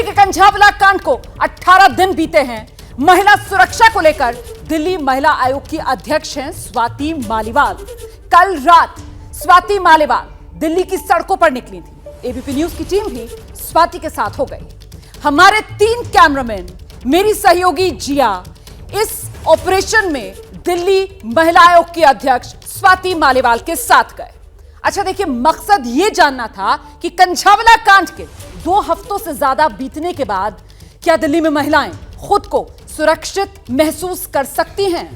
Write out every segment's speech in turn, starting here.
दिल्ली के कंझावला कांड को 18 दिन बीते हैं। महिला सुरक्षा को लेकर दिल्ली महिला आयोग की अध्यक्ष हैं स्वाति मालीवाल। कल रात स्वाति मालीवाल दिल्ली की सड़कों पर निकली थी। एबीपी न्यूज की टीम भी स्वाति के साथ हो गई। हमारे 3 कैमरामैन, मेरी सहयोगी जिया, इस ऑपरेशन में दिल्ली महिला आयोग की अध्यक्ष स्वाति मालीवाल के साथ गए। अच्छा देखिए, मकसद यह जानना था कि कंझावला कांड के 2 हफ्तों से ज्यादा बीतने के बाद क्या दिल्ली में महिलाएं खुद को सुरक्षित महसूस कर सकती हैं?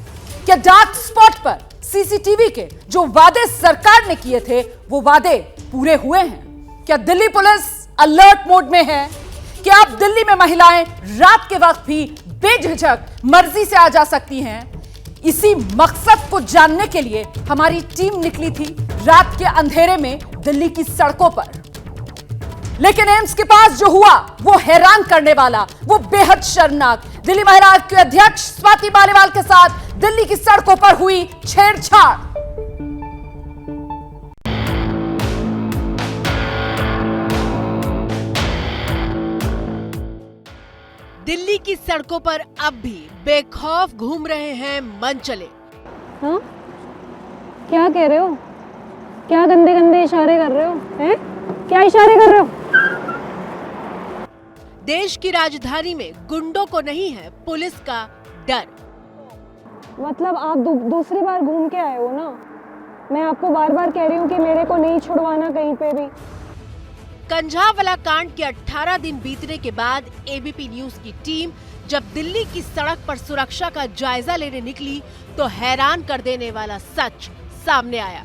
क्या डार्क स्पॉट पर सीसीटीवी के जो वादे सरकार ने किए थे वो वादे पूरे हुए हैं? क्या दिल्ली पुलिस अलर्ट मोड में है? क्या अब दिल्ली में महिलाएं रात के वक्त भी बेझिझक मर्जी से आ जा सकती हैं? इसी मकसद को जानने के लिए हमारी टीम निकली थी रात के अंधेरे में दिल्ली की सड़कों पर। लेकिन एम्स के पास जो हुआ वो हैरान करने वाला, वो बेहद शर्मनाक। दिल्ली महिला आयोग की अध्यक्ष स्वाति मालीवाल के साथ दिल्ली की सड़कों पर हुई छेड़छाड़। दिल्ली की सड़कों पर अब भी बेखौफ घूम रहे हैं मनचले। हाँ? क्या कह रहे हो? क्या गंदे गंदे इशारे कर रहे हो? हैं? क्या इशारे कर रहे हो? देश की राजधानी में गुंडों को नहीं है पुलिस का डर। मतलब आप दूसरी बार घूम के आए हो ना? मैं आपको बार बार कह रही हूँ कि मेरे को नहीं छुड़वाना कहीं पे भी। कंझावला कांड के 18 दिन बीतने के बाद एबीपी न्यूज की टीम जब दिल्ली की सड़क पर सुरक्षा का जायजा लेने निकली तो हैरान कर देने वाला सच सामने आया।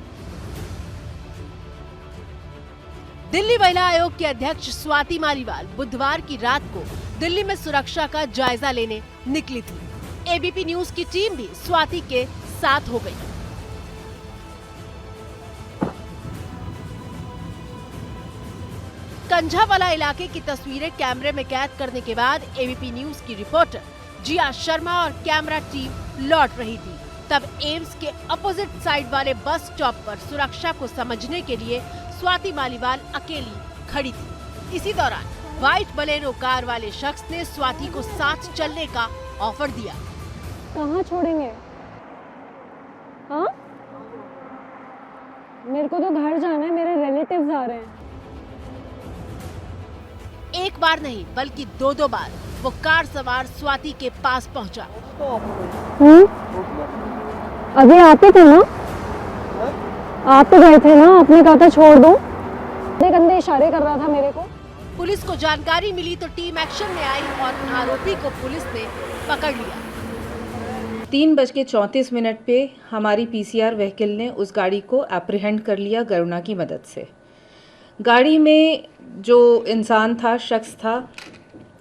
दिल्ली महिला आयोग की अध्यक्ष स्वाति मालीवाल बुधवार की रात को दिल्ली में सुरक्षा का जायजा लेने निकली थी। एबीपी न्यूज की टीम भी स्वाति के साथ हो गई। कंझावला इलाके की तस्वीरें कैमरे में कैद करने के बाद एबीपी न्यूज की रिपोर्टर जिया शर्मा और कैमरा टीम लौट रही थी। तब एम्स के अपोजिट साइड वाले बस स्टॉप पर सुरक्षा को समझने के लिए स्वाति मालीवाल अकेली खड़ी थी। इसी दौरान व्हाइट बलेनो कार वाले शख्स ने स्वाति को साथ चलने का ऑफर दिया। कहाँ छोड़ेंगे? हाँ? मेरे को तो घर जाना है, मेरे रिलेटिव्स आ रहे हैं। एक बार नहीं बल्कि 2 बार वो कार सवार स्वाति के पास पहुंचा। अभी आते थे ना? आप तो गए थे ना? आपने कहा था छोड़ दो। गंदे इशारे कर रहा था मेरे को। पुलिस को जानकारी मिली तो टीम एक्शन में आई और आरोपी को पुलिस ने पकड़ लिया। 3:34 पे हमारी पीसीआर व्हीकल ने उस गाड़ी को एप्रीहेंड कर लिया गरुणा की मदद से। गाड़ी में जो इंसान था, शख्स था,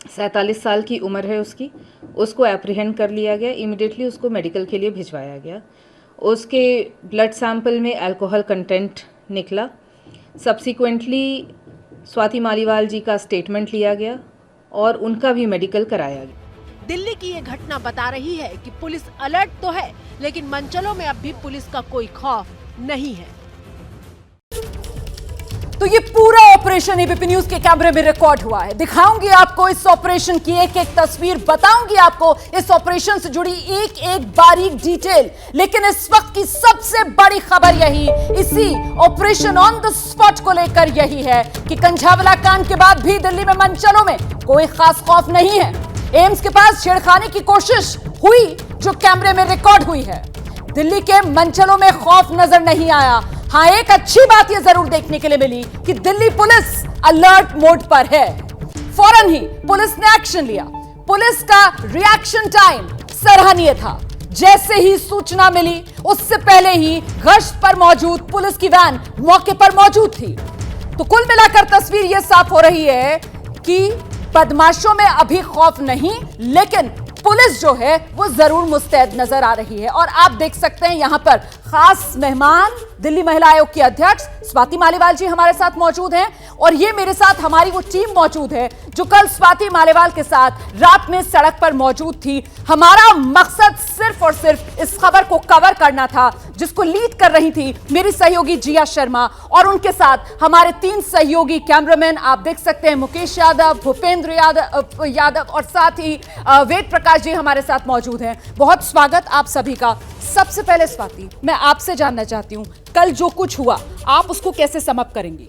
47 साल की उम्र है उसकी, उसको एप्रीहेंड कर लिया गया। इमीडिएटली उसको मेडिकल के लिए भिजवाया गया। उसके ब्लड सैंपल में अल्कोहल कंटेंट निकला। सब्सिक्वेंटली स्वाति मालीवाल जी का स्टेटमेंट लिया गया और उनका भी मेडिकल कराया गया। दिल्ली की ये घटना बता रही है कि पुलिस अलर्ट तो है, लेकिन मनचलों में अब भी पुलिस का कोई खौफ नहीं है। तो ये पूरा ऑपरेशन एबीपी न्यूज के कैमरे में रिकॉर्ड हुआ है। दिखाऊंगी आपको इस ऑपरेशन की एक एक तस्वीर, बताऊंगी आपको इस ऑपरेशन से जुड़ी एक एक बारीक डिटेल। लेकिन इस वक्त की सबसे बड़ी खबर यही, इसी ऑपरेशन ऑन द स्पॉट को लेकर यही है कि कंझावला कांड के बाद भी दिल्ली में मनचलों में कोई खास खौफ नहीं है। एम्स के पास छेड़खानी की कोशिश हुई जो कैमरे में रिकॉर्ड हुई है। दिल्ली के मनचलों में खौफ नजर नहीं आया। हाँ, एक अच्छी बात यह जरूर देखने के लिए मिली कि दिल्ली पुलिस अलर्ट मोड पर है। फौरन ही पुलिस ने एक्शन लिया। पुलिस का रिएक्शन टाइम सराहनीय था। जैसे ही सूचना मिली उससे पहले ही गश्त पर मौजूद पुलिस की वैन मौके पर मौजूद थी। तो कुल मिलाकर तस्वीर यह साफ हो रही है कि बदमाशों में अभी खौफ नहीं, लेकिन पुलिस जो है वो जरूर मुस्तैद नजर आ रही है। और आप देख सकते हैं यहां पर खास मेहमान दिल्ली महिला आयोग की अध्यक्ष स्वाति मालीवाल जी हमारे साथ मौजूद हैं। और ये मेरे साथ हमारी वो टीम मौजूद है जो कल स्वाति मालीवाल के साथ रात में सड़क पर मौजूद थी। हमारा मकसद सिर्फ और सिर्फ इस खबर को कवर करना था जिसको लीड कर रही थी मेरी सहयोगी जिया शर्मा, और उनके साथ हमारे 3 सहयोगी कैमरामैन आप देख सकते हैं, मुकेश यादव, भूपेंद्र यादव और साथ ही वेद प्रकाश जी हमारे साथ मौजूद हैं। बहुत स्वागत आप सभी का। सबसे पहले स्वाति, मैं आपसे जानना चाहती हूं, कल जो कुछ हुआ आप उसको कैसे समअप करेंगी?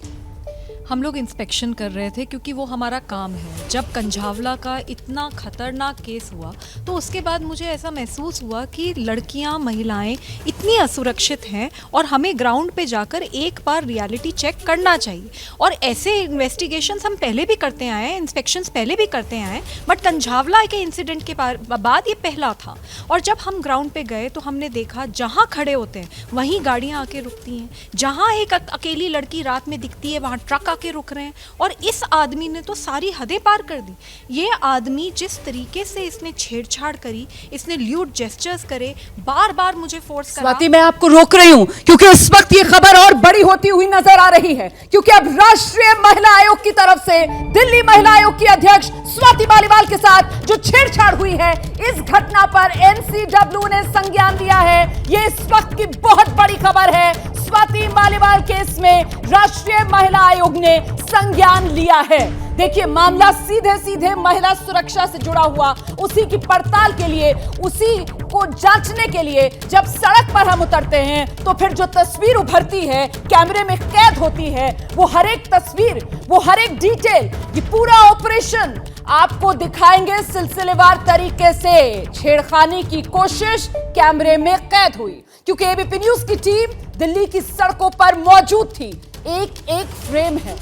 हम लोग इंस्पेक्शन कर रहे थे क्योंकि वो हमारा काम है। जब कंझावला का इतना खतरनाक केस हुआ तो उसके बाद मुझे ऐसा महसूस हुआ कि लड़कियां, महिलाएं इतनी असुरक्षित हैं और हमें ग्राउंड पे जाकर एक बार रियलिटी चेक करना चाहिए। और ऐसे इन्वेस्टिगेशंस हम पहले भी करते आए हैं, इंस्पेक्शंस पहले भी करते आए हैं, बट कंझावला के इंसिडेंट के बाद ये पहला था। और जब हम ग्राउंड पे गए तो हमने देखा जहाँ खड़े होते हैं वहीं गाड़ियाँ आके रुकती हैं, जहाँ एक अकेली लड़की रात में दिखती है वहाँ ट्रक के रुक रहे हैं। और इस आदमी ने तो सारी हदें पार कर दी। ये आदमी जिस तरीके से इसने छेड़छाड़ करी, इसने ल्यूड जेस्चर्स करे, बार बार मुझे फोर्स करा। स्वाति, मैं आपको रोक रही हूं क्योंकि इस वक्त ये खबर और बड़ी होती हुई नजर आ रही है, क्योंकि अब राष्ट्रीय महिला आयोग की तरफ से दिल्ली महिला आयोग की अध्यक्ष स्वाति मालीवाल के साथ जो छेड़छाड़ हुई है, इस घटना पर एनसीडब्ल्यू ने संज्ञान लिया है। ये इस वक्त की बहुत बड़ी खबर है। स्वाति मालीवाल केस में राष्ट्रीय महिला आयोग ने संज्ञान लिया है। देखिए, मामला सीधे सीधे महिला सुरक्षा से जुड़ा हुआ, उसी की पड़ताल के लिए, उसी को जांचने के लिए जब सड़क पर हम उतरते हैं तो फिर जो तस्वीर उभरती है, कैमरे में कैद होती है, वो हर एक तस्वीर, वो हर एक डिटेल, ये पूरा ऑपरेशन आपको दिखाएंगे सिलसिलेवार तरीके से। छेड़खानी की कोशिश कैमरे में कैद हुई क्योंकि एबीपी न्यूज की टीम दिल्ली की सड़कों पर मौजूद थी। एक एक फ्रेम है,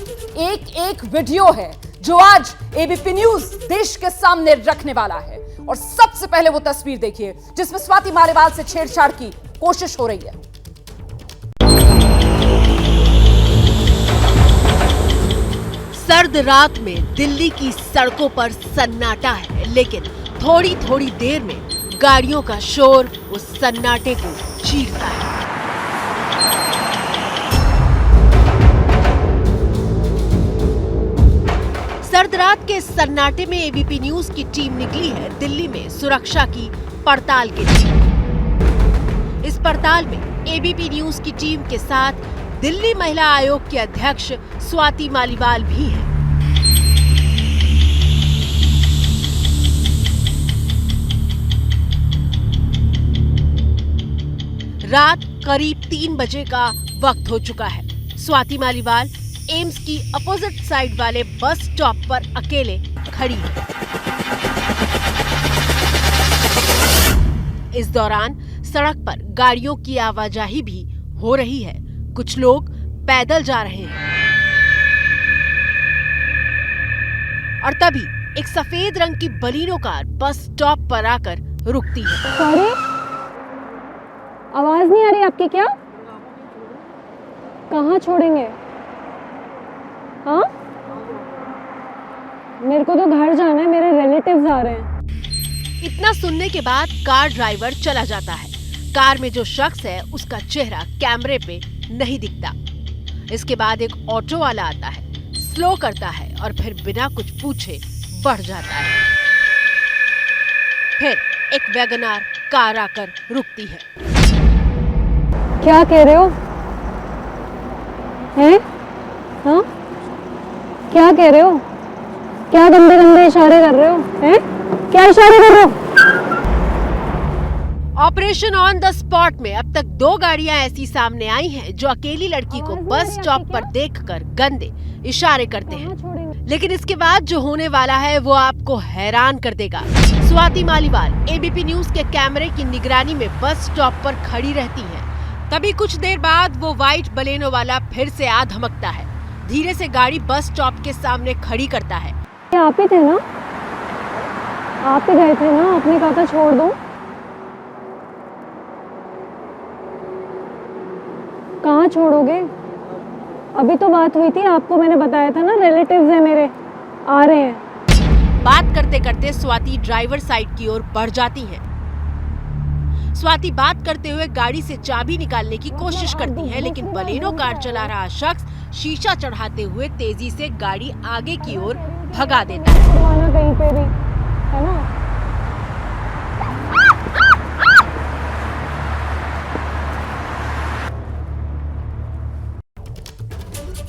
एक एक वीडियो है जो आज एबीपी न्यूज देश के सामने रखने वाला है। और सबसे पहले वो तस्वीर देखिए जिसमें स्वाति मालीवाल से छेड़छाड़ की कोशिश हो रही है। सर्द रात में दिल्ली की सड़कों पर सन्नाटा है, लेकिन थोड़ी थोड़ी देर में गाड़ियों का शोर उस सन्नाटे को चीरता है। सर्द रात के सन्नाटे में एबीपी न्यूज की टीम निकली है दिल्ली में सुरक्षा की पड़ताल के लिए। इस पड़ताल में एबीपी न्यूज की टीम के साथ दिल्ली महिला आयोग के अध्यक्ष स्वाति मालीवाल भी हैं। रात करीब 3 बजे का वक्त हो चुका है। स्वाति मालीवाल एम्स की अपोजिट साइड वाले बस स्टॉप पर अकेले खड़ी है। इस दौरान सड़क पर गाड़ियों की आवाजाही भी हो रही है। कुछ लोग पैदल जा रहे हैं और तभी एक सफेद रंग की बलीनो कार बस स्टॉप पर आकर रुकती है। सॉरी, आवाज नहीं आ रही आपकी क्या? कहाँ छोड़ेंगे? हाँ, मेरे को तो घर जाना है, मेरे रिलेटिव्स आ रहे हैं। इतना सुनने के बाद कार ड्राइवर चला जाता है। कार में जो शख्स है उसका चेहरा कैमरे पे नहीं दिखता। इसके बाद एक ऑटो वाला आता है, स्लो करता है और फिर बिना कुछ पूछे बढ़ जाता है। फिर एक वैगनआर कार आकर रुकती है। क्या कह रहे हो? हैं? हाँ? क्या कह रहे हो? क्या गंदे गंदे इशारे कर रहे हो? हैं? क्या इशारे कर रहे हो? ऑपरेशन ऑन द स्पॉट में अब तक 2 गाड़ियां ऐसी सामने आई हैं जो अकेली लड़की को बस स्टॉप पर देखकर गंदे इशारे करते हैं। लेकिन इसके बाद जो होने वाला है वो आपको हैरान कर देगा। स्वाति मालीवाल एबीपी न्यूज के कैमरे की निगरानी में बस स्टॉप पर खड़ी रहती हैं। तभी कुछ देर बाद वो व्हाइट बलेनो वाला फिर से आ धमकता है। धीरे से गाड़ी बस स्टॉप के सामने खड़ी करता है। आप ही थे ना? आप ही गए थे ना? आपने कहा था छोड़ दो। कहाँ छोड़ोगे? अभी तो बात हुई थी, आपको मैंने बताया था ना, रिलेटिव्स हैं मेरे, आ रहे हैं। बात करते करते स्वाति ड्राइवर साइड की ओर बढ़ जाती हैं। स्वाति बात करते हुए गाड़ी से चाबी निकालने की कोशिश करती है, लेकिन बलेनो कार चला रहा शख्स शीशा चढ़ाते हुए तेजी से गाड़ी आगे की ओर भगा देता है। कहीं पे भी है ना?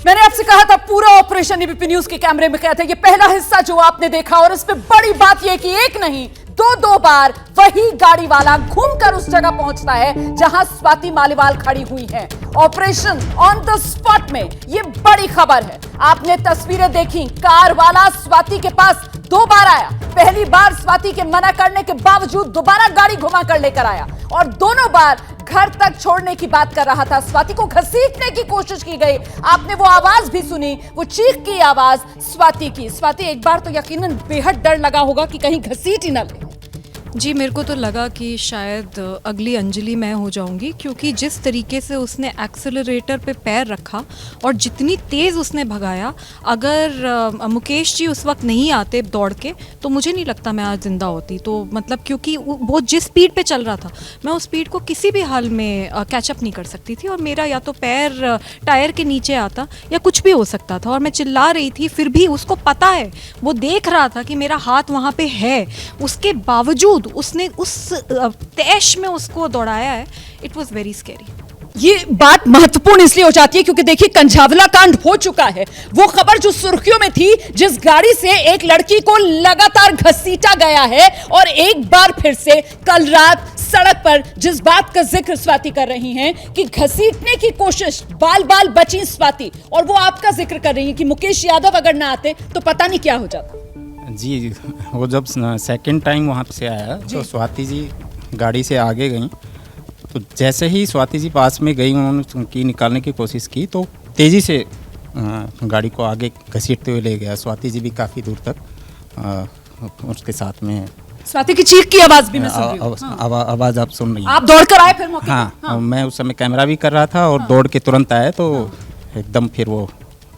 मैंने आपसे कहा था पूरा ऑपरेशन एबीपी न्यूज के कैमरे में कैद है। ये पहला हिस्सा जो आपने देखा, और इसमें बड़ी बात यह कि एक नहीं दो बार वही गाड़ी वाला घूमकर उस जगह पहुंचता है जहां स्वाति मालीवाल खड़ी हुई है। ऑपरेशन ऑन द स्पॉट में ये बड़ी खबर है। आपने तस्वीरें देखी, कार वाला स्वाति के पास 2 बार आया। पहली बार स्वाति के मना करने के बावजूद दोबारा गाड़ी घुमा कर लेकर आया, और दोनों बार घर तक छोड़ने की बात कर रहा था। स्वाति को घसीटने की कोशिश की गई। आपने वो आवाज भी सुनी, वो चीख की आवाज स्वाति की। स्वाति, एक बार तो यकीनन बेहद डर लगा होगा कि कहीं घसीट ही न ले। जी, मेरे को तो लगा कि शायद अगली अंजलि मैं हो जाऊंगी, क्योंकि जिस तरीके से उसने एक्सेलरेटर पे पैर रखा और जितनी तेज़ उसने भगाया, अगर मुकेश जी उस वक्त नहीं आते दौड़ के तो मुझे नहीं लगता मैं आज ज़िंदा होती। तो मतलब क्योंकि वो जिस स्पीड पे चल रहा था, मैं उस स्पीड को किसी भी हाल में कैचअप नहीं कर सकती थी, और मेरा या तो पैर टायर के नीचे आता या कुछ भी हो सकता था। और मैं चिल्ला रही थी, फिर भी उसको पता है, वो देख रहा था कि मेरा हाथ वहाँ पे है, उसके बावजूद उसने उस तैश में उसको दौड़ाया है। It was very scary. ये बात महत्वपूर्ण इसलिए हो जाती है क्योंकि देखिए, कंझावला कांड हो चुका है। वो खबर जो सुर्खियों में थी, जिस गाड़ी से एक लड़की को लगातार घसीटा गया है, और एक बार फिर से कल रात सड़क पर जिस बात का जिक्र स्वाति कर रही हैं कि घसीटने की कोशिश, बाल बाल बची स्वाति, और वो आपका जिक्र कर रही हैं कि मुकेश यादव अगर ना आते तो पता नहीं क्या हो जाता। जी, वो जब सेकंड टाइम वहाँ से आया तो स्वाति जी गाड़ी से आगे गई, तो जैसे ही स्वाति जी पास में गई, उन्होंने की निकालने की कोशिश की, तो तेज़ी से गाड़ी को आगे घसीटते हुए ले गया। स्वाति जी भी काफ़ी दूर तक उसके साथ में। स्वाति की चीख की आवाज भी मैं सुन रही हूं। आवाज़ आप सुन रही हैं। आप दौड़कर आए फिर मौके पे? हाँ, मैं उस समय कैमरा भी कर रहा था और दौड़ के तुरंत आया, तो एकदम फिर वो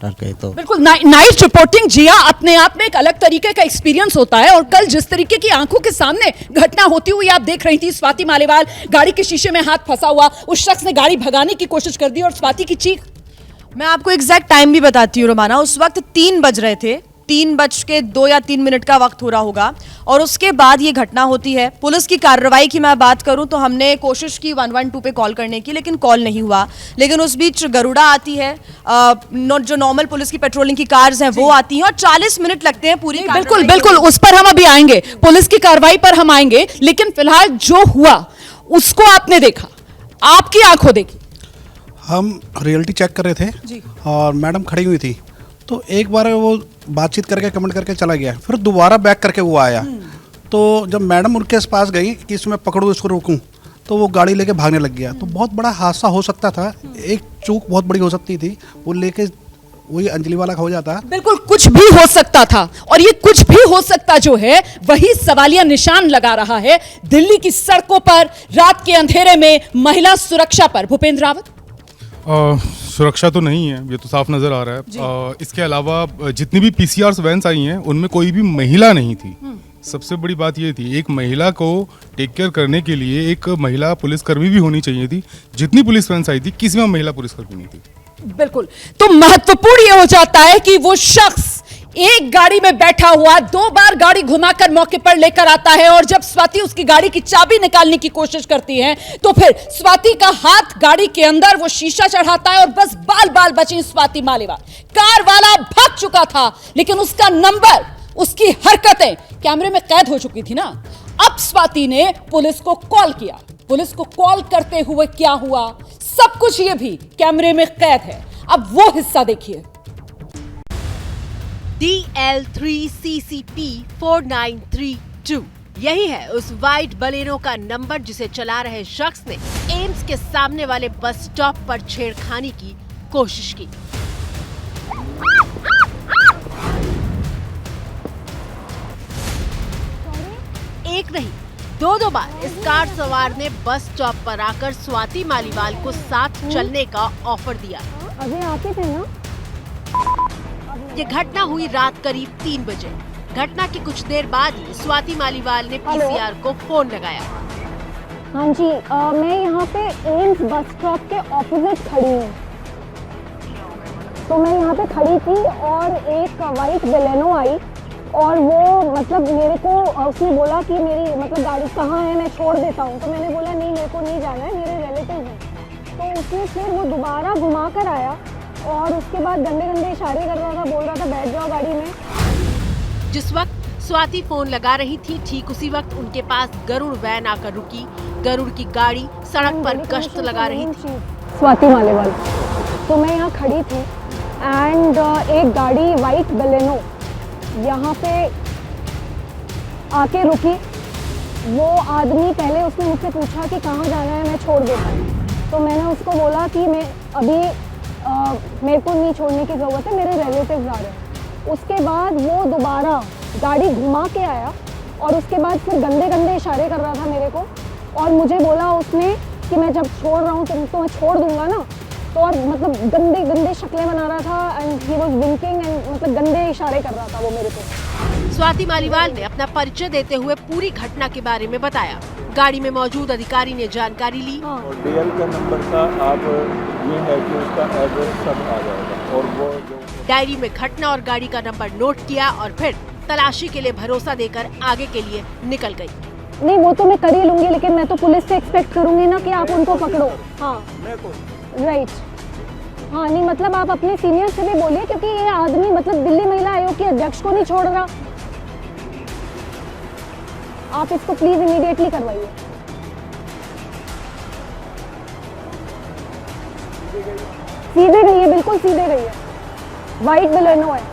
डर गए। तो बिल्कुल, नाइट रिपोर्टिंग जिया अपने आप में एक अलग तरीके का एक्सपीरियंस होता है, और कल जिस तरीके की आंखों के सामने घटना होती हुई आप देख रही थी, स्वाति मालीवाल गाड़ी के शीशे में हाथ फंसा हुआ, उस शख्स ने गाड़ी भगाने की कोशिश कर दी, और स्वाति की चीख। मैं आपको एग्जैक्ट टाइम भी बताती हूँ रोमाना। उस वक्त 3 बज रहे थे, 3:02 या 3 मिनट का वक्त हो रहा होगा, और उसके बाद ये घटना होती है। पुलिस की कार्रवाई की मैं बात करूं तो हमने कोशिश की 112 पे कॉल करने की, लेकिन कॉल नहीं हुआ। लेकिन उस बीच गरुड़ा आती है, जो नॉर्मल पुलिस की पेट्रोलिंग की कार्स हैं वो आती हैं, और 40 मिनट लगते हैं पूरी। बिल्कुल बिल्कुल, उस पर हम अभी आएंगे, पुलिस की कार्रवाई पर हम आएंगे, लेकिन फिलहाल जो हुआ उसको आपने देखा, आपकी आंखों देखी। हम रियलिटी चेक कर रहे थे और मैडम खड़ी हुई थी, तो एक बार वो बातचीत करके कमेंट करके चला गया, फिर दोबारा बैक करके वो आया। तो जब मैडम उनके पास गई कि इसमें पकड़ूं, इसको रोकूं, तो वो गाड़ी लेके भागने लग गया। तो बहुत बड़ा हादसा हो सकता था, एक चूक बहुत बड़ी हो सकती थी, वो लेके वही अंजलि वाला हो जाता। बिल्कुल, कुछ भी हो सकता था, और ये कुछ भी हो सकता जो है वही सवालिया निशान लगा रहा है दिल्ली की सड़कों पर रात के अंधेरे में महिला सुरक्षा पर। भूपेंद्र रावत, सुरक्षा तो नहीं है, ये तो साफ नजर आ रहा है। इसके अलावा जितनी भी पीसीआर वैन्स आई हैं उनमें कोई भी महिला नहीं थी। सबसे बड़ी बात ये थी, एक महिला को टेक केयर करने के लिए एक महिला पुलिसकर्मी भी होनी चाहिए थी। जितनी पुलिस वैन्स आई थी, किसी में महिला पुलिसकर्मी नहीं थी। बिल्कुल, तो महत्वपूर्ण यह हो जाता है कि वो शख्स एक गाड़ी में बैठा हुआ 2 बार गाड़ी घुमाकर मौके पर लेकर आता है, और जब स्वाति उसकी गाड़ी की चाबी निकालने की कोशिश करती है तो फिर स्वाति का हाथ गाड़ी के अंदर वो शीशा चढ़ाता है, और बस बाल बाल बची स्वाति मालीवाल। कार वाला भाग चुका था, लेकिन उसका नंबर, उसकी हरकतें कैमरे में कैद हो चुकी थी ना। अब स्वाति ने पुलिस को कॉल किया। पुलिस को कॉल करते हुए क्या हुआ, सब कुछ ये भी कैमरे में कैद है। अब वो हिस्सा देखिए। DL3CCP 4932, यही है उस वाइट बलेनो का नंबर जिसे चला रहे शख्स ने एम्स के सामने वाले बस स्टॉप पर छेड़खानी की कोशिश की। एक नहीं, 2 बार इस कार सवार ने बस स्टॉप पर आकर स्वाति मालीवाल को साथ चलने का ऑफर दिया। अभी आते थे ना। ये घटना हुई रात करीब 3 बजे। घटना के कुछ देर बाद ही स्वाति मालीवाल ने पीसीआर को फोन लगाया। हाँ जी, मैं यहाँ पे एम्स बस स्टॉप के ऑपोजिट खड़ी हूँ। तो मैं यहाँ पे खड़ी थी और एक वाइट बेलेनो आई, और वो मतलब मेरे को उसने बोला कि मेरी मतलब गाड़ी कहाँ है, मैं छोड़ देता हूँ। तो मैंने बोला नहीं, मेरे को नहीं जाना है, मेरे रिलेटिव हैं। तो उसने फिर वो दोबारा घुमा कर आया, और उसके बाद गंदे गंदे इशारे कर रहा था, बोल रहा था बैठ जाओ गाड़ी में। जिस वक्त स्वाति फोन लगा रही थी, ठीक उसी वक्त उनके पास गरुड़ वैन आकर रुकी। गरुड़ की गाड़ी सड़क पर गश्त लगा रही थी। स्वाति मालेवाल, तो मैं यहाँ खड़ी थी एंड एक गाड़ी वाइट बलेनो यहाँ पे आके रुकी। वो आदमी पहले उसने मुझसे पूछा कि कहाँ जाना है, मैं छोड़ देता हूँ। तो मैंने उसको बोला कि मैं अभी मेरे को नहीं छोड़ने की ज़रूरत है, मेरे रिलेटिव्स आ रहे हैं। उसके बाद वो दोबारा गाड़ी घुमा के आया और उसके बाद फिर गंदे गंदे इशारे कर रहा था मेरे को, और मुझे बोला उसने कि मैं जब छोड़ रहा हूँ तो मैं छोड़ दूंगा ना। तो और मतलब गंदे गंदे शक्लें बना रहा था and he was winking and मतलब गंदे इशारे कर रहा था वो मेरे को। स्वाति मालीवाल ने अपना परिचय देते हुए पूरी घटना के बारे में बताया। गाड़ी में मौजूद अधिकारी ने जानकारी ली। और डीएल का नंबर का आप ये है कि उसका एड्रेस सब आ जाएगा, और वो जो डायरी में घटना और गाड़ी का नंबर नोट किया और फिर तलाशी के लिए भरोसा देकर आगे के लिए निकल गई। नहीं वो तो मैं कर ही लूंगी, लेकिन मैं तो पुलिस से एक्सपेक्ट करूंगी ना कि आप उनको पकड़ो। हाँ राइट, हाँ नहीं मतलब आप अपने सीनियर से भी बोलिए, क्योंकि ये आदमी मतलब दिल्ली महिला आयोग की अध्यक्ष को नहीं छोड़ रहा। आप इसको प्लीज इमीडिएटली करवाइए। सीधे गई है, बिल्कुल सीधे गई है, वाइट बलेनो है।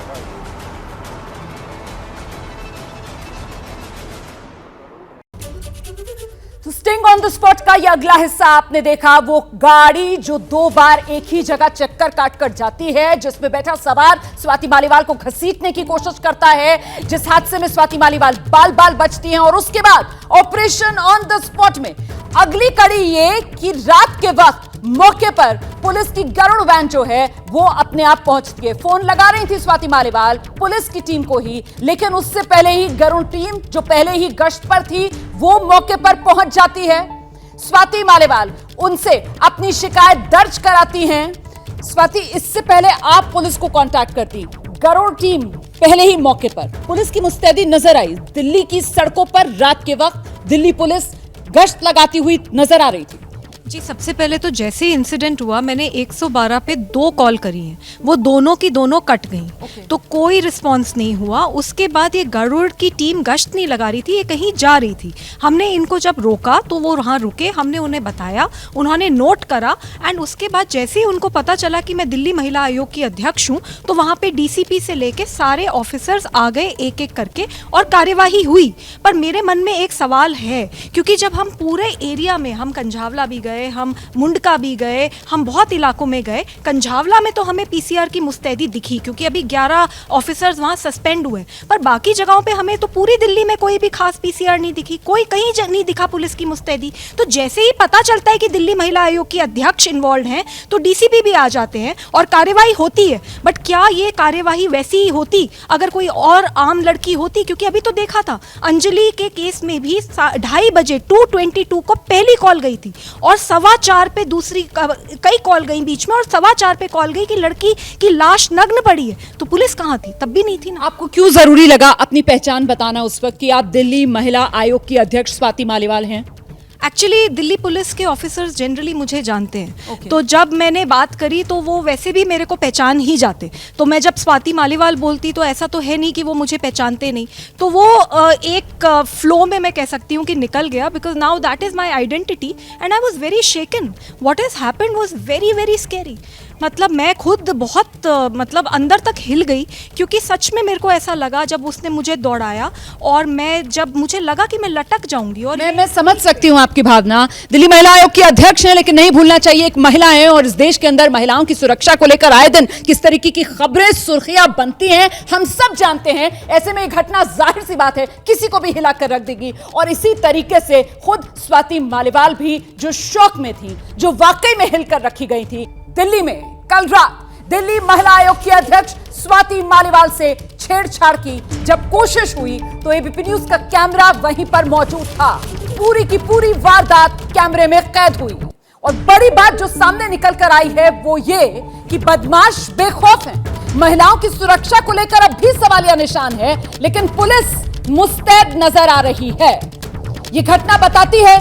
तो स्टिंग ऑन द स्पॉट का ये अगला हिस्सा आपने देखा, वो गाड़ी जो 2 बार एक ही जगह चक्कर काटकर जाती है, जिसमें बैठा सवार स्वाति मालीवाल को घसीटने की कोशिश करता है, जिस हादसे में स्वाति मालीवाल बाल बाल बचती हैं। और उसके बाद ऑपरेशन ऑन द स्पॉट में अगली कड़ी ये कि रात के वक्त मौके पर पुलिस की गरुड़ वैन जो है वो अपने आप पहुंचती है। फोन लगा रही थी स्वाति मालीवाल पुलिस की टीम को ही, लेकिन उससे पहले ही गरुड़ टीम जो पहले ही गश्त पर थी वो मौके पर पहुंच जाती है। स्वाति मालीवाल उनसे अपनी शिकायत दर्ज कराती हैं। स्वाति, इससे पहले आप पुलिस को कांटेक्ट करती, गरुड़ टीम पहले ही मौके पर, पुलिस की मुस्तैदी नजर आई। दिल्ली की सड़कों पर रात के वक्त दिल्ली पुलिस गश्त लगाती हुई नजर आ रही थी। जी, सबसे पहले तो जैसे ही इंसिडेंट हुआ मैंने 112 पे 2 कॉल करी हैं, वो दोनों की दोनों कट गई। तो कोई रिस्पांस नहीं हुआ। उसके बाद ये गरुड़ की टीम गश्त नहीं लगा रही थी, ये कहीं जा रही थी। हमने इनको जब रोका तो वो वहाँ रुके, हमने उन्हें बताया, उन्होंने नोट करा एंड उसके बाद जैसे ही उनको पता चला कि मैं दिल्ली महिला आयोग की अध्यक्ष हूँ तो वहाँ पे डीसीपी से लेके सारे ऑफिसर्स आ गए एक एक करके और कार्यवाही हुई। पर मेरे मन में एक सवाल है, क्योंकि जब हम पूरे एरिया में, हम कंझावला भी गए, हम मुंडका भी गए, हम बहुत इलाकों में गए। कंझावला में तो हमें पीसीआर की मुस्तैदी दिखी क्योंकि अभी 11 ऑफिसर्स वहाँ सस्पेंड हुए, पर बाकी जगहों पे हमें तो पूरी दिल्ली में कोई भी खास पीसीआर नहीं दिखी, कोई कहीं नहीं दिखा पुलिस की मुस्तैदी। तो जैसे ही पता चलता है कि दिल्ली महिला आयोग की अध्यक्ष इन्वॉल्व हैं तो डीसीपी भी आ जाते हैं और कार्यवाही होती है। बट क्या ये कार्यवाही वैसी ही होती अगर कोई और आम लड़की होती? क्योंकि अभी तो देखा था अंजलि के केस में भी 2:30 बजे 2:22 को पहली कॉल गई थी और 4:15 पे दूसरी कई कॉल गई बीच में, और 4:15 पे कॉल गई कि लड़की की लाश नग्न पड़ी है। तो पुलिस कहाँ थी? तब भी नहीं थी ना। आपको क्यों जरूरी लगा अपनी पहचान बताना उस वक्त कि आप दिल्ली महिला आयोग की अध्यक्ष स्वाति मालीवाल हैं? एक्चुअली दिल्ली पुलिस के ऑफिसर्स जनरली मुझे जानते हैं। तो जब मैंने बात करी तो वो वैसे भी मेरे को पहचान ही जाते। तो मैं जब स्वाति मालीवाल बोलती तो ऐसा तो है नहीं कि वो मुझे पहचानते नहीं। तो वो एक फ्लो में मैं कह सकती हूँ कि निकल गया, because now that is my identity and I was very shaken. What has happened was very very scary. मतलब मैं खुद बहुत मतलब अंदर तक हिल गई, क्योंकि सच में मेरे को ऐसा लगा जब उसने मुझे दौड़ाया और मैं जब मुझे लगा कि मैं लटक जाऊंगी। और मैं समझ सकती हूँ आपकी भावना। दिल्ली महिला आयोग की अध्यक्ष हैं, लेकिन नहीं भूलना चाहिए एक महिला है और इस देश के अंदर महिलाओं की सुरक्षा को लेकर आए दिन किस तरीके की खबरें सुर्खियां बनती हैं हम सब जानते हैं। ऐसे में ये घटना जाहिर सी बात है किसी को भी हिला कर रख देगी। और इसी तरीके से खुद स्वाति मालीवाल भी जो शौक में थी, जो वाकई में हिलकर रखी गई थी। दिल्ली में कल रात दिल्ली महिला आयोग की अध्यक्ष स्वाति मालीवाल से छेड़छाड़ की जब कोशिश हुई तो एबीपी न्यूज का कैमरा वहीं पर मौजूद था। पूरी की पूरी वारदात कैमरे में कैद हुई। और बड़ी बात जो सामने निकल कर आई है वो ये कि बदमाश बेखौफ हैं। महिलाओं की सुरक्षा को लेकर अब भी सवालिया निशान है, लेकिन पुलिस मुस्तैद नजर आ रही है। ये घटना बताती है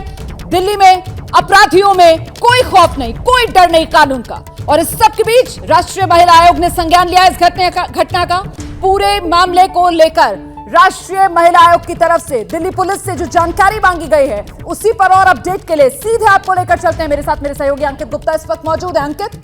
दिल्ली में अपराधियों में कोई खौफ नहीं, कोई डर नहीं कानून का। और इस सब के बीच राष्ट्रीय महिला आयोग ने संज्ञान लिया इस घटना का। पूरे मामले को लेकर राष्ट्रीय महिला आयोग की तरफ से दिल्ली पुलिस से जो जानकारी मांगी गई है उसी पर और अपडेट के लिए सीधे आपको लेकर चलते हैं। मेरे साथ मेरे सहयोगी अंकित गुप्ता इस वक्त मौजूद है। अंकित,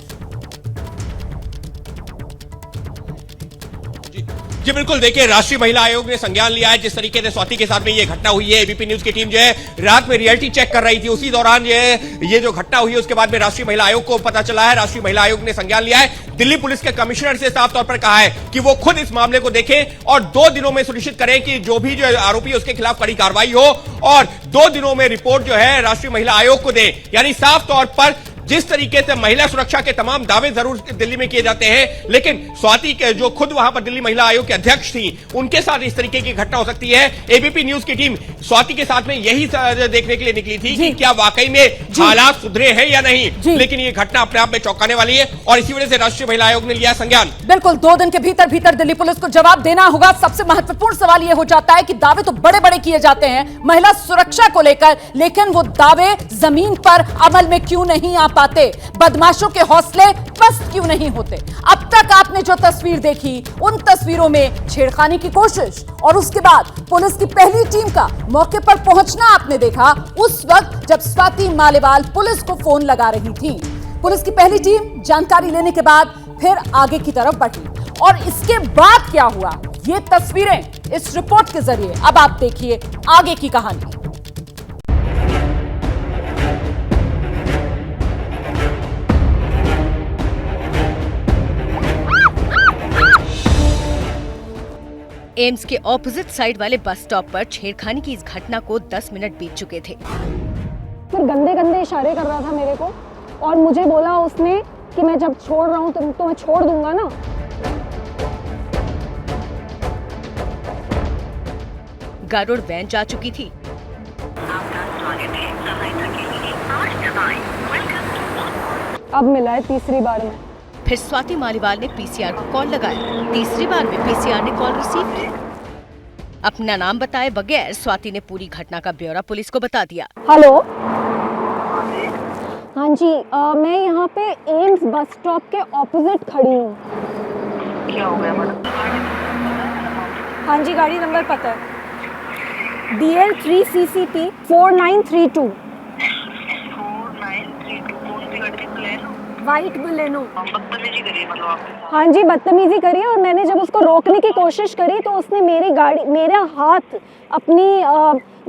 जी बिल्कुल, देखिए राष्ट्रीय महिला आयोग ने संज्ञान लिया है। जिस तरीके से स्वाति के साथ में ये घटना हुई है, एबीपी न्यूज की टीम जो है रात में रियलिटी चेक कर रही थी, उसी दौरान ये जो घटना हुई है उसके बाद में राष्ट्रीय महिला आयोग को पता चला है। राष्ट्रीय महिला आयोग ने संज्ञान लिया है। दिल्ली पुलिस के कमिश्नर से साफ तौर पर कहा है कि वो खुद इस मामले को देखें और 2 दिनों में सुनिश्चित करें कि जो आरोपी है उसके खिलाफ कड़ी कार्रवाई हो और 2 दिनों में रिपोर्ट जो है राष्ट्रीय महिला आयोग को दे। यानी साफ तौर पर जिस तरीके से महिला सुरक्षा के तमाम दावे जरूर दिल्ली में किए जाते हैं, लेकिन स्वाति के जो खुद वहां पर दिल्ली महिला आयोग के अध्यक्ष थी, उनके साथ इस तरीके की घटना हो सकती है। एबीपी न्यूज की टीम स्वाति के साथ में यही देखने के लिए निकली थी कि क्या वाकई में हालात सुधरे हैं या नहीं, लेकिन ये घटना अपने आप में चौंकाने वाली है और इसी वजह से राष्ट्रीय महिला आयोग ने लिया संज्ञान। बिल्कुल, 2 दिन के भीतर दिल्ली पुलिस को जवाब देना होगा। सबसे महत्वपूर्ण सवाल यह हो जाता है कि दावे तो बड़े बड़े किए जाते हैं महिला सुरक्षा को लेकर, लेकिन वो दावे जमीन पर अमल में क्यों नहीं आ पाते? बदमाशों के हौसले पस्त क्यों नहीं होते? अब तक आपने जो तस्वीर देखी, उन तस्वीरों में छेड़खानी की कोशिश और उसके बाद पुलिस की पहली टीम का मौके पर पहुंचना आपने देखा उस वक्त जब स्वाति मालेवाल पुलिस को फोन लगा रही थी। पुलिस की पहली टीम जानकारी लेने के बाद फिर आगे की तरफ बढ़ी और इसके बाद क्या हुआ, ये तस्वीरें इस रिपोर्ट के जरिए अब आप देखिए आगे की कहानी। एम्स के ऑपोजिट साइड वाले बस स्टॉप पर छेड़खानी की इस घटना को 10 मिनट बीत चुके थे। फिर गंदे गंदे इशारे कर रहा था मेरे को और मुझे बोला उसने कि मैं जब छोड़ रहा हूँ तो मैं छोड़ दूंगा ना। गरुड़ वैन जा चुकी थी। अब मिला है तीसरी बार में। फिर स्वाति मालीवाल ने पीसीआर को कॉल लगाया। तीसरी बार में पीसीआर ने कॉल रिसीव की। अपना नाम बताए बगैर स्वाति ने पूरी घटना का ब्यौरा पुलिस को बता दिया। हेलो, हाँ जी, मैं यहाँ पे एम्स बस स्टॉप के ऑपोजिट खड़ी हूँ। क्या हो गया मैडम? हाँ जी, गाड़ी नंबर पता है, DL3CCP 4932। White Baleno. बदतमीजी करी मतलब आपके साथ? हाँ जी, बदतमीजी करी और मैंने जब उसको रोकने की कोशिश करी तो उसने मेरा हाथ अपनी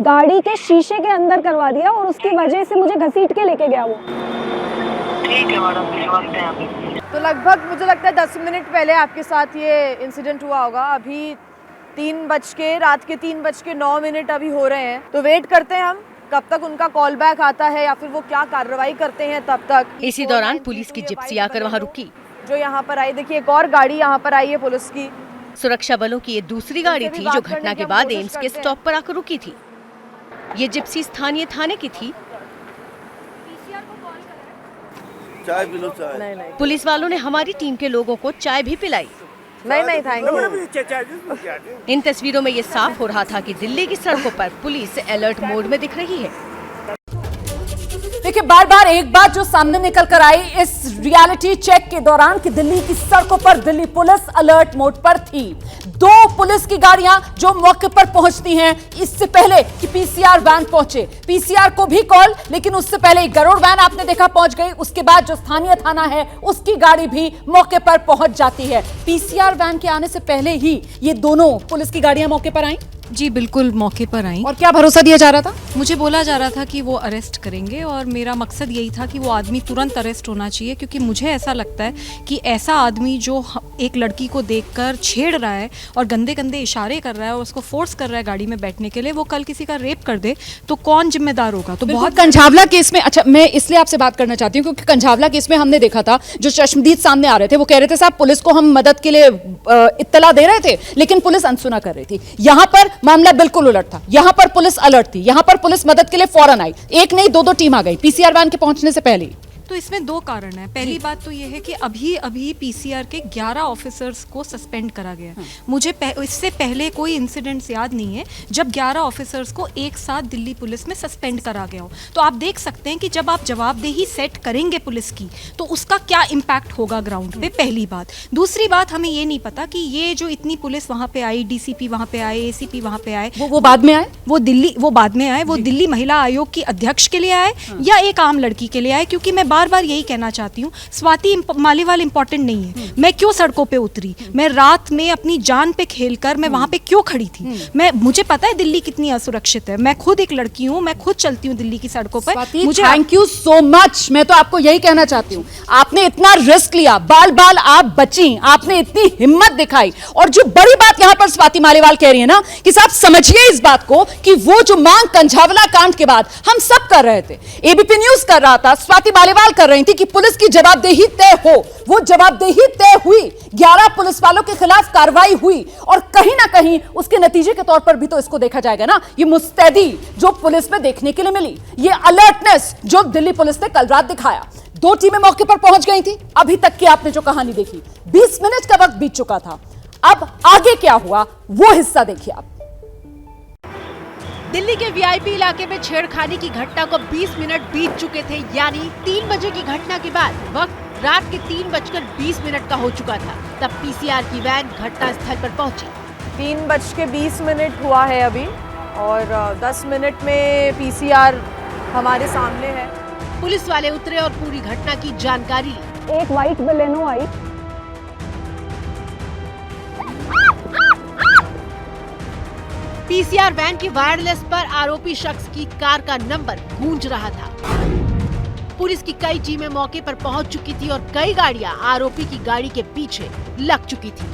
गाड़ी के शीशे के अंदर करवा दिया और उसकी वजह से मुझे घसीट के लेके गया वो। ठीक है मैडम, भिजवाते हैं अभी। तो लगभग मुझे लगता है 10 मिनट पहले आपके साथ ये इंसिडेंट हुआ होगा। अभी रात के 3:09 अभी हो रहे हैं, तो वेट करते हैं हम कब तक उनका कॉल बैक आता है या फिर वो क्या कार्रवाई करते हैं तब तक। इसी दौरान पुलिस की जिप्सी आकर वहां रुकी। जो यहाँ पर आई, देखिए एक और गाड़ी यहाँ पर आई है पुलिस की। सुरक्षा बलों की ये दूसरी गाड़ी थी जो घटना के बाद एम्स के स्टॉप पर आकर रुकी थी। ये जिप्सी स्थानीय थाने की थी। चाय पी लो, चाय। नहीं। पुलिस वालों ने हमारी टीम के लोगों को चाय भी पिलाई। नहीं थैंक यू। इन तस्वीरों में ये साफ हो रहा था कि दिल्ली की सड़कों पर पुलिस अलर्ट मोड में दिख रही है। देखिए, बार बार एक बात जो सामने निकल कर आई इस रियलिटी चेक के दौरान कि दिल्ली की सड़कों पर दिल्ली पुलिस अलर्ट मोड पर थी। 2 पुलिस की गाड़ियां जो मौके पर पहुंचती हैं इससे पहले कि पीसीआर वैन पहुंचे। पीसीआर को भी कॉल, लेकिन उससे पहले गरुड़ वैन आपने देखा पहुंच गई। उसके बाद जो स्थानीय थाना है उसकी गाड़ी भी मौके पर पहुंच जाती है। पीसीआर वैन के आने से पहले ही ये दोनों पुलिस की गाड़ियां मौके पर आई। जी बिल्कुल, मौके पर आई। और क्या भरोसा दिया जा रहा था? मुझे बोला जा रहा था कि वो अरेस्ट करेंगे और मेरा मकसद यही था कि वो आदमी तुरंत अरेस्ट होना चाहिए, क्योंकि मुझे ऐसा लगता है कि ऐसा आदमी जो एक लड़की को देखकर छेड़ रहा है और गंदे गंदे इशारे कर रहा है और उसको फोर्स कर रहा है गाड़ी में बैठने के लिए, वो कल किसी का रेप कर दे तो कौन जिम्मेदार होगा? तो बहुत कंझावला केस में, अच्छा मैं इसलिए आपसे बात करना चाहती हूँ क्योंकि कंझावला केस में हमने देखा था जो चश्मदीद सामने आ रहे थे, वो कह रहे थे साहब पुलिस को हम मदद के लिए इत्तला दे रहे थे, लेकिन पुलिस अनसुना कर रही थी। यहाँ पर मामला बिल्कुल उलट था। यहाँ पर पुलिस अलर्ट थी, यहाँ पर पुलिस मदद के लिए फौरन आई। एक नहीं 2 टीम आ गई पीसीआर वैन के पहुंचने से पहले। तो इसमें दो कारण है। पहली बात तो ये है कि अभी अभी पीसीआर के 11 ऑफिसर्स को सस्पेंड करा गया। मुझे इससे पहले कोई इंसिडेंट्स याद नहीं है जब 11 ऑफिसर्स को एक साथ दिल्ली पुलिस में सस्पेंड करा गया हो। तो आप देख सकते हैं कि जब आप जवाबदेही सेट करेंगे पुलिस की तो उसका क्या इम्पैक्ट होगा ग्राउंड पे, पहली बात। दूसरी बात, हमें ये नहीं पता कि ये जो इतनी पुलिस वहाँ पे आई, डीसीपी वहाँ पे आए, एसीपी वहाँ पे आए, वो बाद में आए, वो बाद में आए, वो दिल्ली महिला आयोग की अध्यक्ष के लिए आए या एक आम लड़की के लिए आए। क्योंकि मैं बार बार यही कहना चाहती हूँ, स्वाति मालीवाल इंपॉर्टेंट नहीं है। मैं क्यों सड़कों पे उतरी, मैं रात में अपनी जान पे खेलकर मैं वहां पे क्यों खड़ी थी, मुझे पता है दिल्ली कितनी असुरक्षित है। मैं खुद एक लड़की हूँ, मैं खुद चलती हूँ दिल्ली की सड़कों पर। मुझे थैंक यू सो मच। मैं तो आपको यही कहना चाहती हूँ, आपने इतना रिस्क लिया, बाल बाल आप बची, आपने इतनी हिम्मत दिखाई। और जो बड़ी बात यहाँ पर स्वाति मालीवाल कह रही है ना कि साहब समझिए इस बात को कि वो जो मांग कंझावला कांड के बाद हम सब कर रहे थे, एबीपी न्यूज कर रहा था, स्वाति मालीवाल कर रही थी कि पुलिस की जवाबदेही तय हो, वो जवाबदेही तय हुई। 11 पुलिस वालों के खिलाफ कार्रवाई हुई और कहीं ना कहीं उसके नतीजे के तौर पर भी तो इसको देखा जाएगा ना। ये मुस्तैदी जो पुलिस में देखने के लिए मिली, ये अलर्टनेस जो दिल्ली पुलिस ने कल रात दिखाया। 2 टीमें मौके पर पहुंच गई थी। अभी तक की आपने जो कहानी देखी, 20 मिनट का वक्त बीत चुका था। अब आगे क्या हुआ वो हिस्सा देखिए आप। दिल्ली के वीआईपी इलाके में छेड़खानी की घटना को 20 मिनट बीत चुके थे, यानी 3 बजे की घटना के बाद वक्त रात के 3:20 का हो चुका था। तब पीसीआर की वैन घटना स्थल पर पहुंची। 3:20 हुआ है अभी और 10 मिनट में पीसीआर हमारे सामने है। पुलिस वाले उतरे और पूरी घटना की जानकारी ली। एक वाइट बलेनो आई, पीसीआर वैन की वायरलेस पर आरोपी शख्स की कार का नंबर गूंज रहा था। पुलिस की कई टीमें मौके पर पहुंच चुकी थी और कई गाड़ियां आरोपी की गाड़ी के पीछे लग चुकी थी।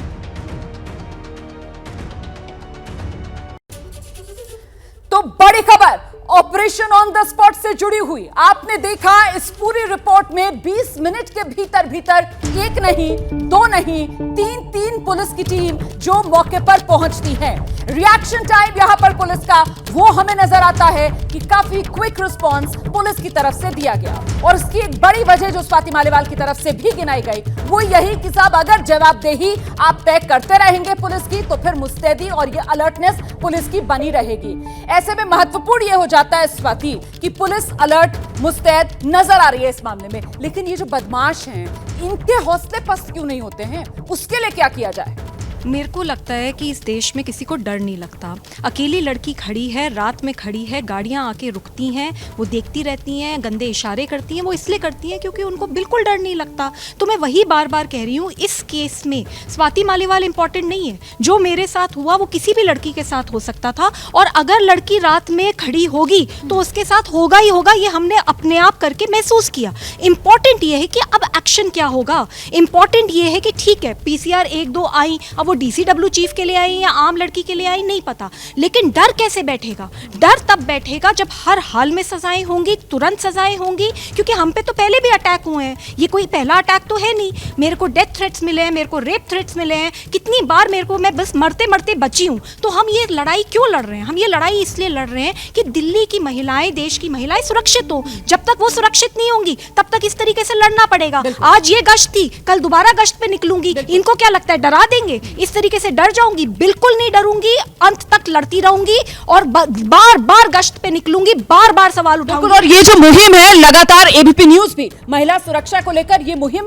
तो बड़ी खबर ऑपरेशन ऑन द स्पॉट से जुड़ी हुई। आपने देखा इस पूरी रिपोर्ट में 20 मिनट के भीतर भीतर एक नहीं, 2 नहीं, 3 पुलिस की टीम जो मौके पर पहुंचती है। रिएक्शन टाइम यहां पर पुलिस का वो हमें नजर आता है कि काफी क्विक रिस्पांस पुलिस की तरफ से दिया गया। और इसकी एक बड़ी वजह जो स्वाति मालीवाल की तरफ से भी गिनाई गई वो यही कि साहब अगर जवाबदेही आप तय करते रहेंगे पुलिस की तो फिर मुस्तैदी और ये अलर्टनेस पुलिस की बनी रहेगी। ऐसे में महत्वपूर्ण ये हो जाता है स्वाति कि पुलिस अलर्ट मुस्तैद नजर आ रही है इस मामले में। लेकिन ये जो बदमाश हैं इनके हौसले पस्त क्यों नहीं होते हैं, उसके लिए क्या किया जाए? मेरे को लगता है कि इस देश में किसी को डर नहीं लगता। अकेली लड़की खड़ी है, रात में खड़ी है, गाड़ियां आके रुकती हैं, वो देखती रहती हैं, गंदे इशारे करती हैं। वो इसलिए करती हैं क्योंकि उनको बिल्कुल डर नहीं लगता। तो मैं वही बार बार कह रही हूँ, इस केस में स्वाति मालीवाल इंपॉर्टेंट नहीं है। जो मेरे साथ हुआ वो किसी भी लड़की के साथ हो सकता था, और अगर लड़की रात में खड़ी होगी तो उसके साथ होगा ही होगा। ये हमने अपने आप करके महसूस किया। इंपॉर्टेंट ये है कि अब एक्शन क्या होगा। इंपॉर्टेंट ये है कि ठीक है पीसीआर 1-2 आई, अब वो डीसीडब्ल्यू चीफ के लिए आई या आम लड़की के लिए आई नहीं पता, लेकिन डर कैसे बैठेगा? डर तब बैठेगा जब हर हाल में सजाएं होंगी, तुरंत सजाएं होंगी। क्योंकि हम पे तो पहले भी अटैक हुए हैं, ये कोई पहला अटैक तो है नहीं। मेरे को डेथ थ्रेट्स मिले हैं, मेरे को रेप थ्रेट्स मिले हैं, कितनी बार मेरे को, मैं बस मरते मरते बची हूँ। तो हम ये लड़ाई क्यों लड़ रहे हैं? हम ये लड़ाई इसलिए लड़ रहे हैं कि दिल्ली की महिलाएं, देश की महिलाएं सुरक्षित हो। जब तक वो सुरक्षित नहीं होंगी तब तक इस तरीके से लड़ना पड़ेगा। आज ये गश्त थी, कल दोबारा गश्त पे निकलूंगी। इनको क्या लगता है डरा देंगे? इस तरीके से डर जाऊंगी? बिल्कुल नहीं डरूंगी, अंत तक लड़ती रहूंगी और बार बार गश्त पे निकलूंगी, बार बार सवाल उठाऊंगी। और ये जो मुहिम है लगातार एबीपी न्यूज भी महिला सुरक्षा को लेकर ये मुहिम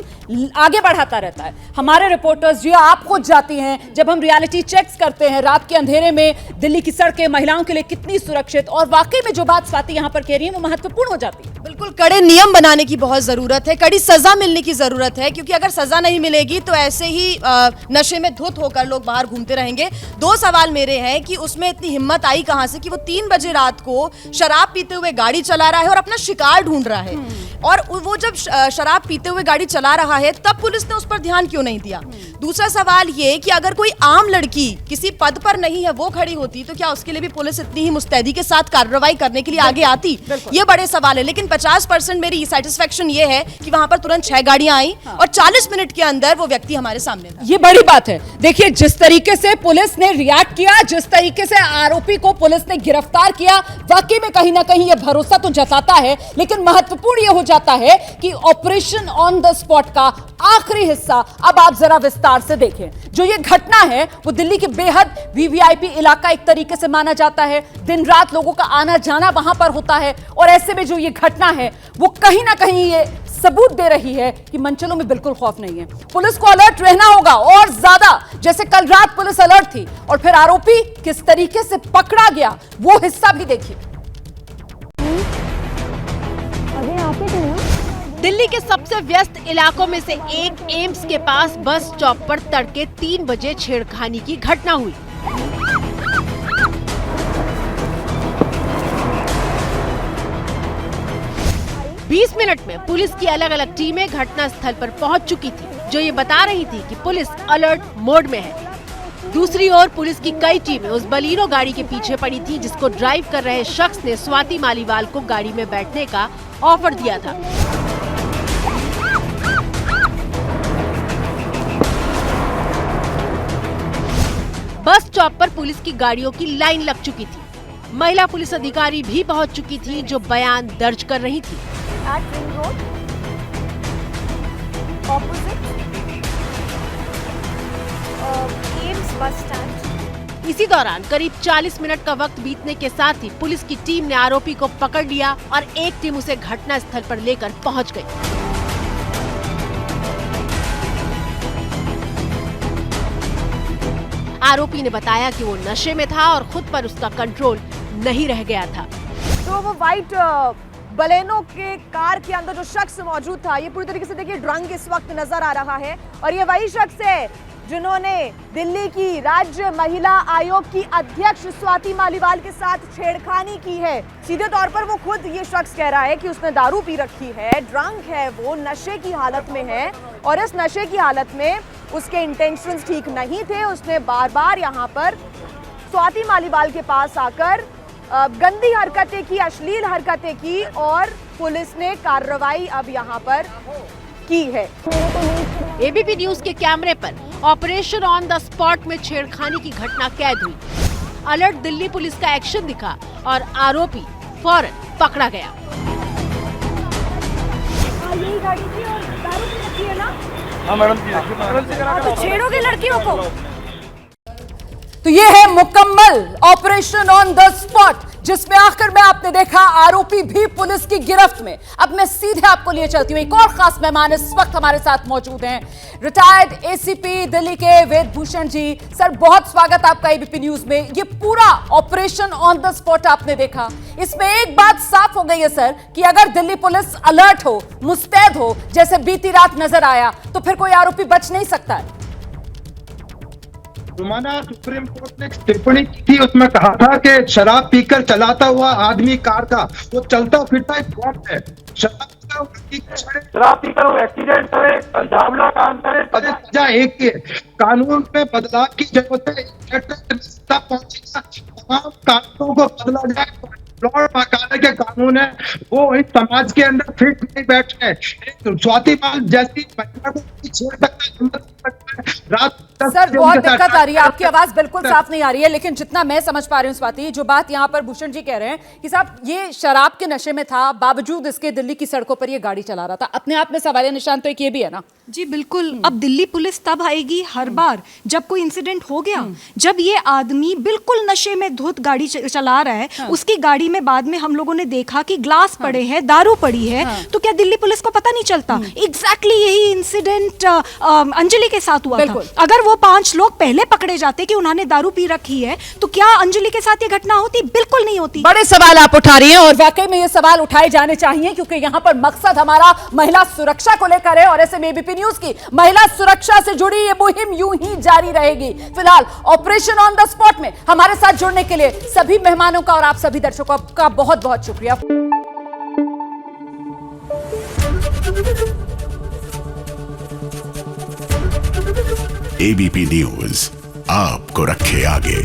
आगे बढ़ाता रहता है। हमारे रिपोर्टर्स जो आप खुद जाती हैं, जब हम रियलिटी चेक्स करते हैं रात के अंधेरे में दिल्ली की सड़कें महिलाओं के लिए कितनी सुरक्षित, और वाकई में जो बात स्वाति यहाँ पर कह रही है वो महत्वपूर्ण हो जाती है। बिल्कुल कड़े नियम बनाने की बहुत जरूरत है, कड़ी सजा मिलने की जरूरत है। क्योंकि अगर सजा नहीं मिलेगी तो ऐसे ही नशे में धुत होकर लोग बाहर घूमते रहेंगे। 2 सवाल मेरे हैं कि उसमें इतनी हिम्मत आई कहां से कि वो 3 बजे रात को शराब पीते हुए गाड़ी चला रहा है और अपना शिकार ढूंढ रहा है। और वो जब शराब पीते हुए गाड़ी चला रहा है तब पुलिस ने उस पर ध्यान क्यों नहीं दिया? दूसरा सवाल ये कि अगर कोई आम लड़की किसी पद पर नहीं है वो खड़ी होती तो क्या उसके लिए भी पुलिस इतनी ही मुस्तैदी के साथ कार्रवाई करने के लिए आगे आती? ये बड़े सवाल है। लेकिन 50% मेरी सैटिस्फैक्शन ये है कि वहां पर तुरंत 6 गाड़ियां आई और 40 मिनट के अंदर वो व्यक्ति हमारे सामने था। ये बड़ी बात है। देखिए जिस तरीके से पुलिस ने रिएक्ट किया, जिस तरीके से आरोपी को पुलिस ने गिरफ्तार किया, वाकई में कहीं ना कहीं ये भरोसा तो जताता है। लेकिन महत्वपूर्ण ये हो जाता है कि ऑपरेशन ऑन द स्पॉट का आखिरी हिस्सा अब आप जरा विस्तार से देखें। जो ये घटना है वो दिल्ली के बेहद वीवीआईपी इलाका एक तरीके से माना जाता है, दिन रात लोगों का आना जाना वहां पर होता है, और ऐसे में जो ये घटना है वो कहीं ना कहीं ये सबूत दे रही है कि मंचलों में बिल्कुल खौफ नहीं है। पुलिस को अलर्ट रहना होगा और ज्यादा, जैसे कल रात पुलिस अलर्ट थी, और फिर आरोपी किस तरीके से पकड़ा गया वो हिस्सा भी देखिए। अभी आप ही थे ना? दिल्ली के सबसे व्यस्त इलाकों में से एक एम्स के पास बस स्टॉप पर तड़के 3 बजे छेड़खानी की घटना हुई। बीस मिनट में पुलिस की अलग अलग टीमें घटना स्थल पर पहुंच चुकी थी, जो ये बता रही थी कि पुलिस अलर्ट मोड में है। दूसरी ओर पुलिस की कई टीमें उस बलीनो गाड़ी के पीछे पड़ी थी जिसको ड्राइव कर रहे शख्स ने स्वाति मालीवाल को गाड़ी में बैठने का ऑफर दिया था। बस स्टॉप पर पुलिस की गाड़ियों की लाइन लग चुकी थी। महिला पुलिस अधिकारी भी पहुंच चुकी थी जो बयान दर्ज कर रही थी। At Ring Road, opposite Ames bus stand. इसी दौरान करीब 40 मिनट का वक्त बीतने के साथ ही पुलिस की टीम ने आरोपी को पकड़ लिया और एक टीम उसे घटना स्थल पर लेकर पहुंच गई। आरोपी ने बताया कि वो नशे में था और खुद पर उसका कंट्रोल नहीं रह गया था। तो वो वाइट बलेनो के कार के अंदर जो शख्स मौजूद था, ये पूरी तरीके से देखिए ड्रंक इस वक्त नजर आ रहा है, और ये वही शख्स है जिन्होंने दिल्ली की राज्य महिला आयोग की अध्यक्ष स्वाति मालीवाल के साथ छेड़खानी की है। सीधे तौर पर वो खुद ये शख्स कह रहा है कि उसने दारू पी रखी है, ड्रंक है, वो नशे की हालत में है, और इस नशे की हालत में उसके इंटेंशंस ठीक नहीं थे। उसने बार बार यहाँ पर स्वाति मालीवाल के पास आकर गंदी हरकतें की, अश्लील हरकतें की, और पुलिस ने कार्रवाई अब यहाँ पर की है। एबीपी न्यूज के कैमरे पर ऑपरेशन ऑन द स्पॉट में छेड़खानी की घटना कैद हुई। अलर्ट दिल्ली पुलिस का एक्शन दिखा और आरोपी फौरन पकड़ा गया। यही गाड़ी थी और दारू पी रखी है ना? हाँ मैडम जी, तो छेड़ोगे लड़कियों को? तो ये है मुकम्मल ऑपरेशन ऑन द स्पॉट, जिसमें आखिर में आपने देखा आरोपी भी पुलिस की गिरफ्त में। अब मैं सीधे आपको लिए चलती हूँ, एक और खास मेहमान इस वक्त हमारे साथ मौजूद हैं, रिटायर्ड एसीपी दिल्ली के वेद भूषण जी। सर, बहुत स्वागत आपका एबीपी न्यूज में। ये पूरा ऑपरेशन ऑन द स्पॉट आपने देखा, इसमें एक बात साफ हो गई है सर कि अगर दिल्ली पुलिस अलर्ट हो, मुस्तैद हो, जैसे बीती रात नजर आया, तो फिर कोई आरोपी बच नहीं सकता है। रुमाना, सुप्रीम कोर्ट ने टिप्पणी की थी, उसमें कहा था कि शराब पीकर चलाता हुआ आदमी कार का वो चलता फिरता एक बॉम्ब है। शराब पीकर वो एक्सीडेंट करे, कंझावला काम करे, सजा एक ही है। कानून में बदलाव की जरूरत है। तमाम कानूनों को बदला जाए। लॉर्ड मकाने के कानून है वो इस समाज के अंदर फिट नहीं बैठ है। स्वाति माल जैसी महिला को छेड़ सकता है। रात सर, बहुत दिक्कत आ रही है, आपकी आवाज बिल्कुल साफ नहीं आ रही है, लेकिन जितना मैं समझ पा रही हूँ स्वाति, जो बात यहाँ पर भूषण जी कह रहे हैं कि साहब ये शराब के नशे में था, बावजूद इसके दिल्ली की सड़कों पर ये गाड़ी चला रहा था। अपने आप में सवालिया निशान तो एक ये भी है ना। जी बिल्कुल। अब दिल्ली पुलिस तब आएगी हर बार जब कोई इंसिडेंट हो गया, जब ये आदमी बिल्कुल नशे में धुत गाड़ी चला रहा है। उसकी गाड़ी में बाद में हम लोगों ने देखा कि ग्लास पड़े हैं, दारू पड़ी है, तो क्या दिल्ली पुलिस को पता नहीं चलता? एग्जैक्टली यही इंसिडेंट अंजलि के साथ हुआ था। अगर वो 5 लोग पहले पकड़े जाते कि उन्होंने दारू पी रखी है, तो क्या अंजलि के साथ ये घटना होती? बिल्कुल नहीं होती। बड़े सवाल आप उठा रही हैं, और वाकई में ये सवाल उठाए जाने चाहिए, क्योंकि यहाँ पर मकसद हमारा महिला सुरक्षा को लेकर है, और ऐसे में एबीपी न्यूज की महिला सुरक्षा से जुड़ी ये मुहिम यूं ही जारी रहेगी। फिलहाल ऑपरेशन ऑन द स्पॉट में हमारे साथ जुड़ने के लिए सभी मेहमानों का और आप सभी दर्शकों का बहुत बहुत शुक्रिया। एबीपी न्यूज आपको रखे आगे।